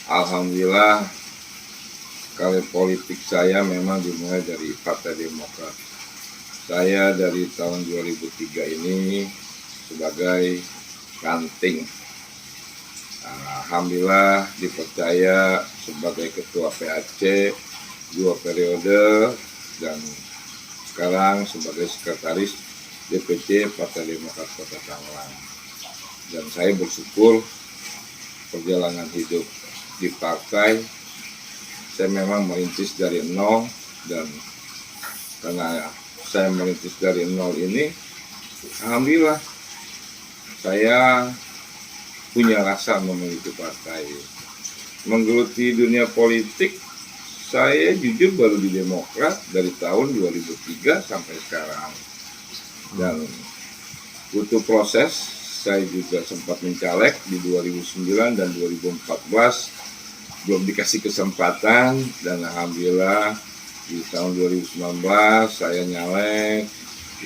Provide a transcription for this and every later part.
Alhamdulillah, karir politik saya memang dimulai dari Partai Demokrat. Saya dari tahun 2003 ini sebagai ranting. Alhamdulillah dipercaya sebagai ketua PAC 2 periode dan sekarang sebagai sekretaris DPC Partai Demokrat Kota Tangerang. Dan saya bersyukur perjalanan hidup di partai, saya memang merintis dari nol, dan karena saya merintis dari nol ini, alhamdulillah saya punya rasa memiliki partai. Menggeluti dunia politik, saya jujur baru di Demokrat dari tahun 2003 sampai sekarang, dan butuh proses. Saya juga sempat mencaleg di 2009 dan 2014, belum dikasih kesempatan, dan alhamdulillah di tahun 2019 saya nyalek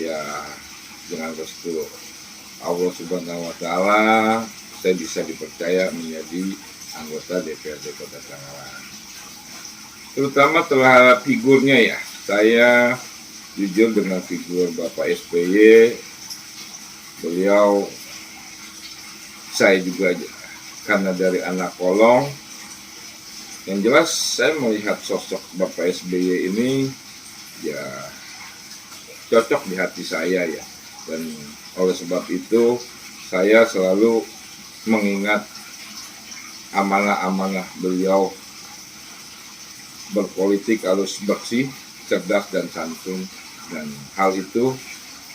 ya, dengan restu Allah Subhanahu wa Ta'ala saya bisa dipercaya menjadi anggota DPRD Kota Tangerang. Terutama terhadap figurnya ya, saya jujur dengan figur Bapak SBY. Beliau, saya juga karena dari anak kolong, yang jelas saya melihat sosok Bapak SBY ini ya cocok di hati saya ya, dan oleh sebab itu saya selalu mengingat amanah-amanah beliau berpolitik harus bersih, cerdas, dan santun, dan hal itu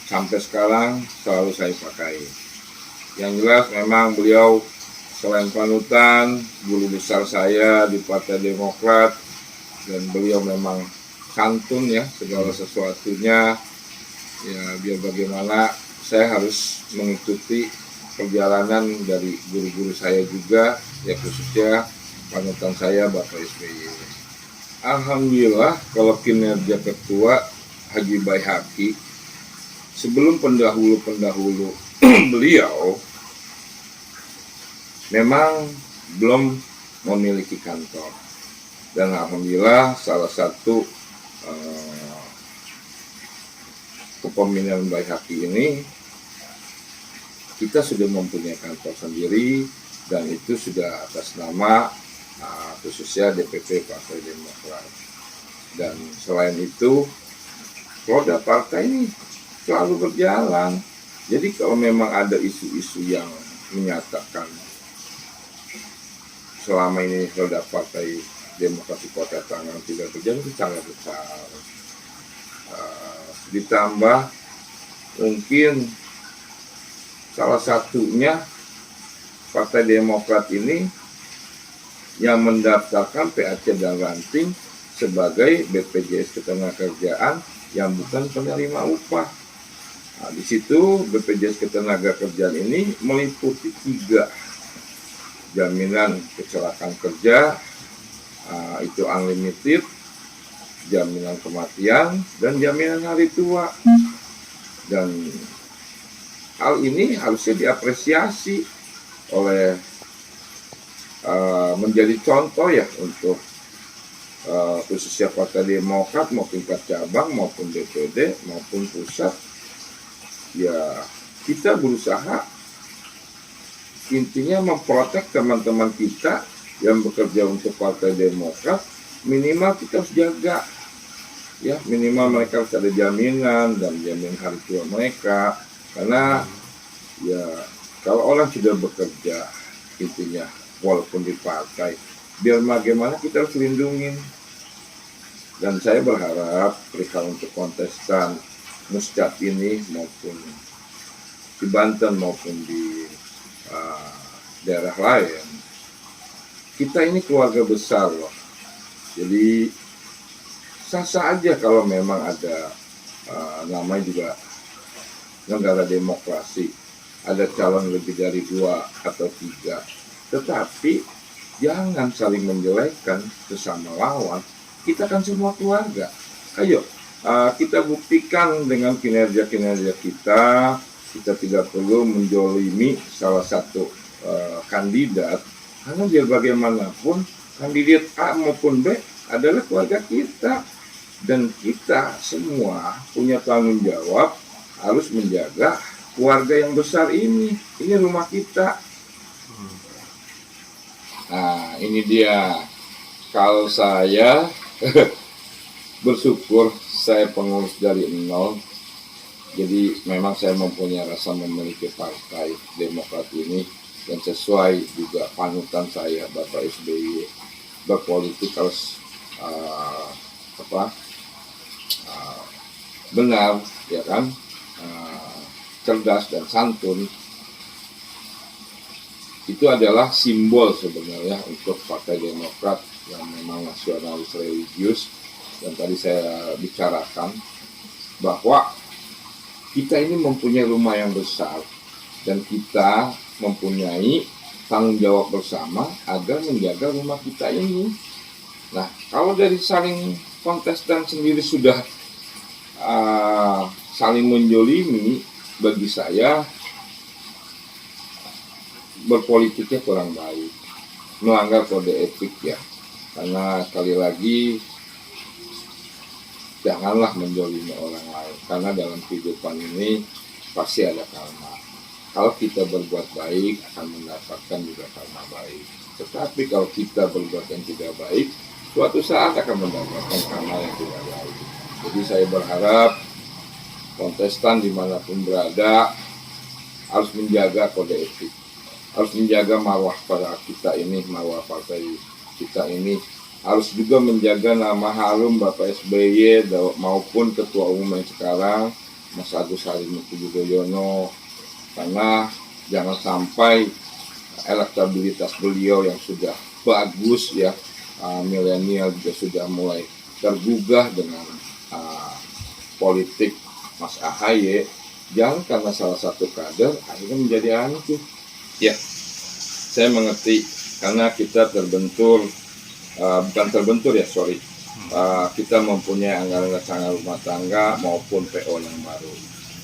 sampai sekarang selalu saya pakai. Yang jelas memang beliau selain panutan, guru besar saya di Partai Demokrat, dan beliau memang santun ya, segala sesuatunya ya, biar bagaimana saya harus mengikuti perjalanan dari guru-guru saya juga ya, khususnya panutan saya Bapak SBY. Alhamdulillah kalau kinerja ketua Haji Baihaqi sebelum pendahulu beliau memang belum memiliki kantor, dan alhamdulillah salah satu kepemimpinan Baihaqi ini kita sudah mempunyai kantor sendiri, dan itu sudah atas nama khususnya DPP Partai Demokrat. Dan selain itu roda partai ini selalu berjalan. Jadi kalau memang ada isu-isu yang menyatakan selama ini roda Partai Demokrasi Kota Tangerang tidak berjalan, itu sangat besar. Ditambah mungkin salah satunya Partai Demokrat ini yang mendaftarkan PAC dan ranting sebagai BPJS Ketenagakerjaan yang bukan penerima upah. Nah, di situ BPJS Ketenagakerjaan ini meliputi 3 jaminan kecelakaan kerja, itu unlimited, jaminan kematian, dan jaminan hari tua. Dan hal ini harusnya diapresiasi oleh menjadi contoh ya untuk khususnya Partai Demokrat mau tingkat cabang maupun DPD maupun pusat. Ya, kita berusaha intinya memprotek teman-teman kita yang bekerja untuk Partai Demokrat. Minimal kita harus jaga ya, minimal mereka harus ada jaminan dan jaminan hari tua mereka, karena ya kalau orang sudah bekerja intinya walaupun di partai, biar bagaimana kita harus lindungin. Dan saya berharap perihal untuk kontestan Muscat ini maupun di Banten maupun di daerah lain, kita ini keluarga besar loh. Jadi sah-sah aja kalau memang ada namanya juga negara demokrasi, ada calon lebih dari 2 atau 3. Tetapi jangan saling menjelekkan sesama lawan. Kita kan semua keluarga. Ayo kita buktikan dengan kinerja-kinerja kita. Kita tidak perlu menjolimi salah satu kandidat, karena biar bagaimanapun kandidat A maupun B adalah keluarga kita, dan kita semua punya tanggung jawab harus menjaga keluarga yang besar ini. Ini rumah kita. Nah, ini dia. Kalau saya bersyukur saya pengurus dari nol. Jadi memang saya mempunyai rasa memiliki partai Demokrat ini, dan sesuai juga panutan saya Bapak SBY, berpolitik harus benar, ya kan, cerdas dan santun. Itu adalah simbol sebenarnya untuk Partai Demokrat yang memang nasionalis religius. Dan tadi saya bicarakan bahwa kita ini mempunyai rumah yang besar, dan kita mempunyai tanggung jawab bersama agar menjaga rumah kita ini. Nah, kalau dari saling kontestan sendiri sudah saling menjolimi, bagi saya berpolitiknya kurang baik, melanggar kode etik ya. Karena sekali lagi janganlah menjolimi orang lain, karena dalam kehidupan ini pasti ada karma. Kalau kita berbuat baik akan mendapatkan juga karma baik. Tetapi kalau kita berbuat yang tidak baik, suatu saat akan mendapatkan karma yang tidak baik. Jadi saya berharap kontestan dimanapun berada harus menjaga kode etik, harus menjaga marwah pada kita ini, marwah partai kita ini, harus juga menjaga nama harum Bapak SBY maupun Ketua Umum yang sekarang Mas Agus Harimurti Yudhoyono, karena jangan sampai elektabilitas beliau yang sudah bagus ya, milenial juga sudah mulai tergugah dengan politik Mas AHY, jangan karena salah satu kader akhirnya menjadi hancur. Ya, saya mengerti karena kita terbentur, kita mempunyai anggaran rancangan rumah tangga maupun PO yang baru.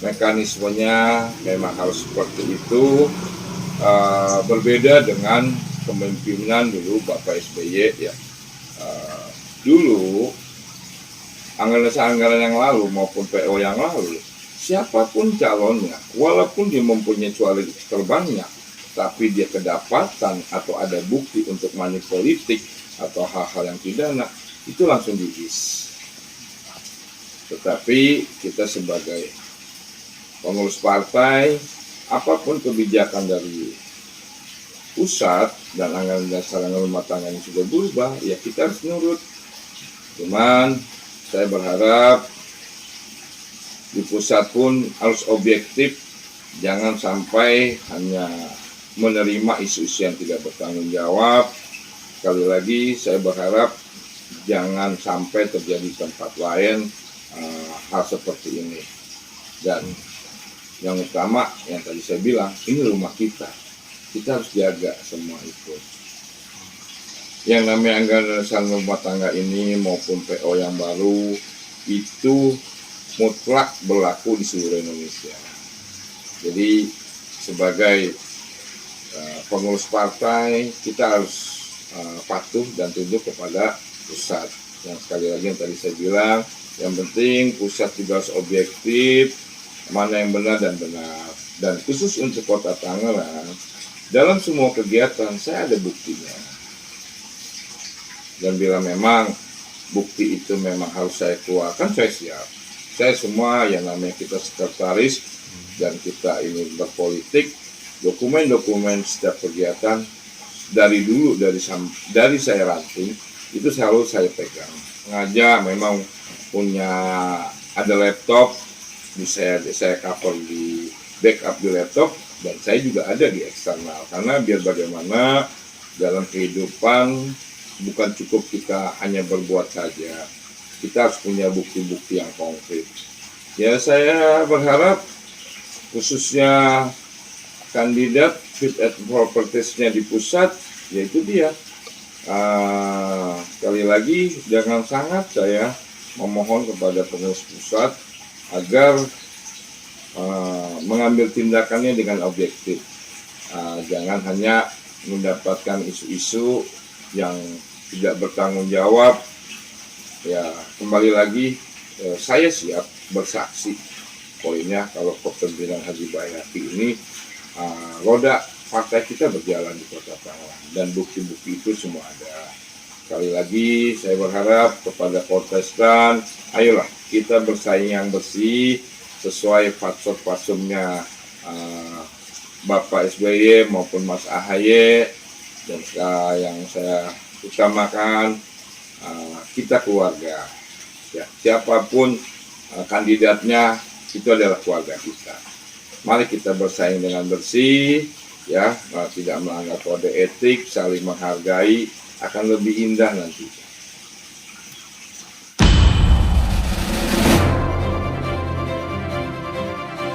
Mekanismenya memang harus seperti itu, berbeda dengan kepemimpinan dulu Bapak SBY ya. Dulu anggaran yang lalu maupun PO yang lalu, siapapun calonnya, walaupun dia mempunyai suara terbanyak, tapi dia kedapatan atau ada bukti untuk money politik atau hal-hal yang pidana, itu langsung diis. Tetapi kita sebagai pengurus partai, apapun kebijakan dari pusat dan anggaran dasar rumah tangga yang sudah berubah, ya kita harus nurut. Cuman saya berharap di pusat pun harus objektif, jangan sampai hanya menerima isu-isu yang tidak bertanggung jawab. Sekali lagi saya berharap jangan sampai terjadi tempat lain hal seperti ini. Dan yang utama yang tadi saya bilang, ini rumah kita harus jaga semua itu. Yang namanya anggaran dasar rumah tangga ini maupun PO yang baru itu mutlak berlaku di seluruh Indonesia. Jadi sebagai pengurus partai kita harus patuh dan tunduk kepada pusat. Yang sekali lagi yang tadi saya bilang, yang penting pusat juga harus objektif, mana yang benar dan benar. Dan khusus untuk Kota Tangerang, dalam semua kegiatan saya ada buktinya. Dan bila memang bukti itu memang harus saya keluarkan, saya siap. Saya semua yang namanya kita sekretaris dan kita ini berpolitik, dokumen-dokumen setiap kegiatan dari dulu dari saya ranting itu selalu saya pegang. Sengaja memang punya ada laptop, saya cover di backup di laptop, dan saya juga ada di eksternal, karena biar bagaimana dalam kehidupan bukan cukup kita hanya berbuat saja, kita harus punya bukti-bukti yang konkret. Ya, saya berharap khususnya kandidat fit and proper-nya di pusat, yaitu dia. Sekali lagi, jangan sangat saya memohon kepada pengurus pusat agar mengambil tindakannya dengan objektif. Jangan hanya mendapatkan isu-isu yang tidak bertanggung jawab, ya kembali lagi saya siap bersaksi. Poinnya kalau kepemimpinan Haji Bayati ini roda partai kita berjalan di Kota Tangerang dan bukti-bukti itu semua ada. Sekali lagi saya berharap kepada kontestan, ayolah kita bersaing yang bersih sesuai fatsun-fatsunnya Bapak SBY maupun Mas AHY, dan yang saya utamakan kita keluarga. Ya, siapapun kandidatnya itu adalah keluarga kita. Mari kita bersaing dengan bersih, ya, tidak melanggar kode etik, saling menghargai, akan lebih indah nanti.